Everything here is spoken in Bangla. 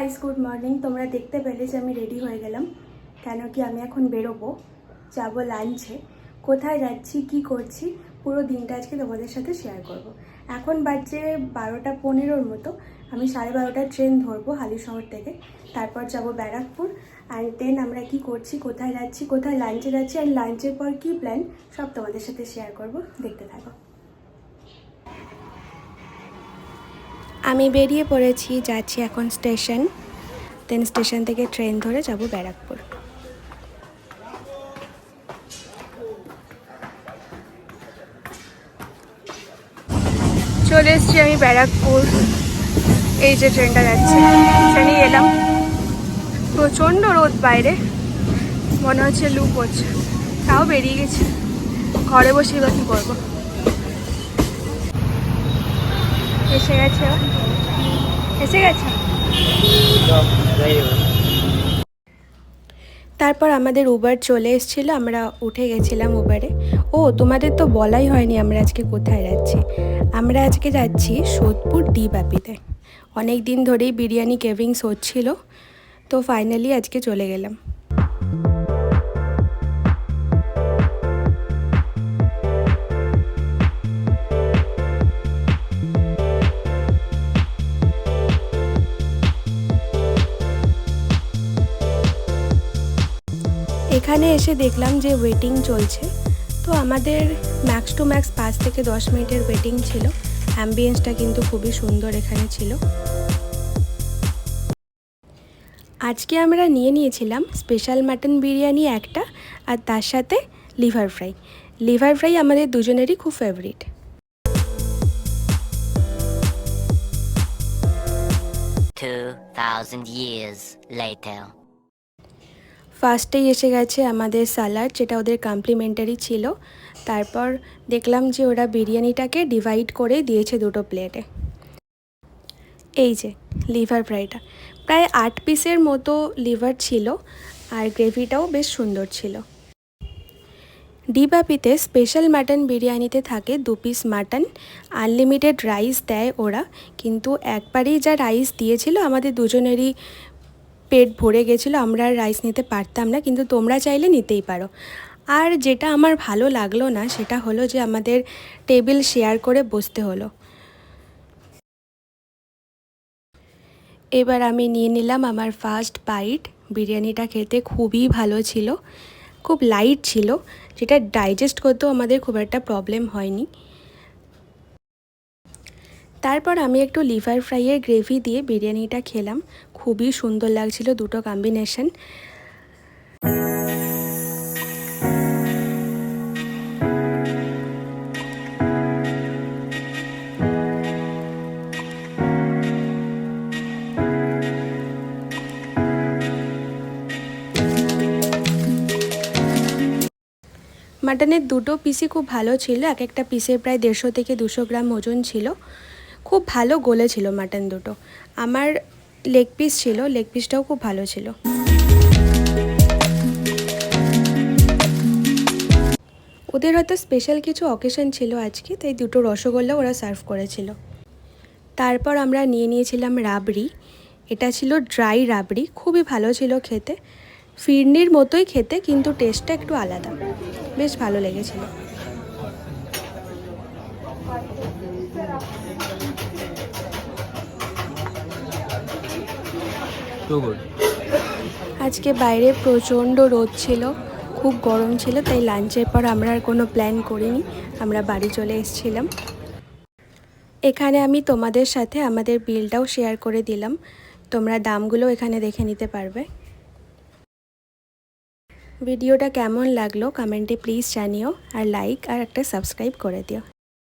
Guys, good morning. তোমরা দেখতে পেলে যে আমি রেডি হয়ে গেলাম, কেন কি আমি এখন বেরোবো, যাব লাঞ্চে। কোথায় যাচ্ছি, কি করছি, পুরো দিনটা আজকে তোমাদের সাথে শেয়ার করব। এখন বাজছে 12:15 মতো। আমি 12:30টায় ট্রেন ধরবো হালিশহর থেকে, তারপর যাব ব্যারাকপুর। অ্যান্ড দেন আমরা কি করছি, কোথায় যাচ্ছি, কোথায় লাঞ্চে যাচ্ছি, আর লাঞ্চের পর কি প্ল্যান, সব তোমাদের সাথে শেয়ার করব। দেখতে থাকো। আমি বেরিয়ে পড়েছি, যাচ্ছি এখন স্টেশন। দেন স্টেশন থেকে ট্রেন ধরে যাব ব্যারাকপুর। চলে এসছি আমি ব্যারাকপুর। এই যে ট্রেনটা যাচ্ছে, ট্রেনে এলাম। প্রচণ্ড রোদ বাইরে, মনে হচ্ছে লু পড়ছে, তাও বেরিয়ে গেছি। ঘরে বসে বা কী করবো। এসে গেছে, এসে গেছে। তারপর আমাদের উবার চলে এসেছিল, আমরা উঠে গেছিলাম উবারে। ও, তোমাদের তো বলাই হয়নি আমরা আজকে কোথায় যাচ্ছি। আমরা আজকে যাচ্ছি সোদপুর ডি বাপিতে। অনেক দিন ধরেই বিরিয়ানি ক্রেভিংস হচ্ছিল, তো ফাইনালি আজকে চলে গেলাম। এখানে এসে দেখলাম যে ওয়েটিং চলছে, তো আমাদের ম্যাক্স টু ম্যাক্স 5 থেকে 10 মিনিটের ওয়েটিং ছিল। অ্যাম্বিয়েন্সটা কিন্তু খুবই সুন্দর এখানে ছিল। আজকে আমরা নিয়েছিলাম স্পেশাল মাটন বিরিয়ানি একটা, আর তার সাথে লিভার ফ্রাই। লিভার ফ্রাই আমাদের দুজনেরই খুব ফেভারিট। ফার্স্টেই এসে গেছে আমাদের স্যালাড, যেটা ওদের কমপ্লিমেন্টারি ছিল। তারপর দেখলাম যে ওরা বিরিয়ানিটাকে ডিভাইড করে দিয়েছে দুটো প্লেটে। এই যে লিভার ফ্রাইটা, প্রায় 8 পিসের মতো লিভার ছিল, আর গ্রেভিটাও বেশ সুন্দর ছিল। ডি বাপিতে স্পেশাল মাটন বিরিয়ানিতে থাকে 2 পিস মাটন, আনলিমিটেড রাইস দেয় ওরা, কিন্তু একবারেই যা রাইস দিয়েছিল আমাদের দুজনেরই পেট ভরে গেছিলো, আমরা আর রাইস নিতে পারতাম না, কিন্তু তোমরা চাইলে নিতেই পারো। আর যেটা আমার ভালো লাগলো না সেটা হলো যে আমাদের টেবিল শেয়ার করে বসতে হলো। এবার আমি নিয়ে নিলাম আমার ফার্স্ট বাইট। বিরিয়ানিটা খেতে খুবই ভালো ছিল, খুব লাইট ছিল, যেটা ডাইজেস্ট করতেও আমাদের খুব একটা প্রবলেম হয়নি। তারপর আমি একটু লিভার ফ্রাইয়ের গ্রেভি দিয়ে বিরিয়ানিটা খেলাম, খুবই সুন্দর লাগছিল দুটো কম্বিনেশন। মাটনের দুটো পিসই খুব ভালো ছিল, এক একটা পিসের প্রায় 150 থেকে 200 গ্রাম ওজন ছিল। খুব ভালো গলে ছিল মাটন দুটো। আমার লেগ পিস ছিল, লেগ পিসটাও খুব ভালো ছিল। ওদের হয়তো স্পেশাল কিছু অকেশন ছিল আজকে, তাই দুটো রসগোল্লা ওরা সার্ভ করেছিল। তারপর আমরা নিয়েছিলাম রাবড়ি। এটা ছিল ড্রাই রাবড়ি, খুবই ভালো ছিল খেতে, ফিরনির মতোই খেতে, কিন্তু টেস্টটা একটু আলাদা, বেশ ভালো লেগেছিল। আজকে বাইরে প্রচণ্ড রোদ ছিল, খুব গরম ছিল, তাই লাঞ্চের পর আমরা আর কোনো প্ল্যান করিনি, আমরা বাড়ি চলে এসেছিলাম। এখানে আমি তোমাদের সাথে আমাদের বিলটাও শেয়ার করে দিলাম, তোমরা দামগুলো এখানে দেখে নিতে পারবে। ভিডিওটা কেমন লাগলো কমেন্টে প্লিজ জানিও, আর লাইক আর একটা সাবস্ক্রাইব করে দিও।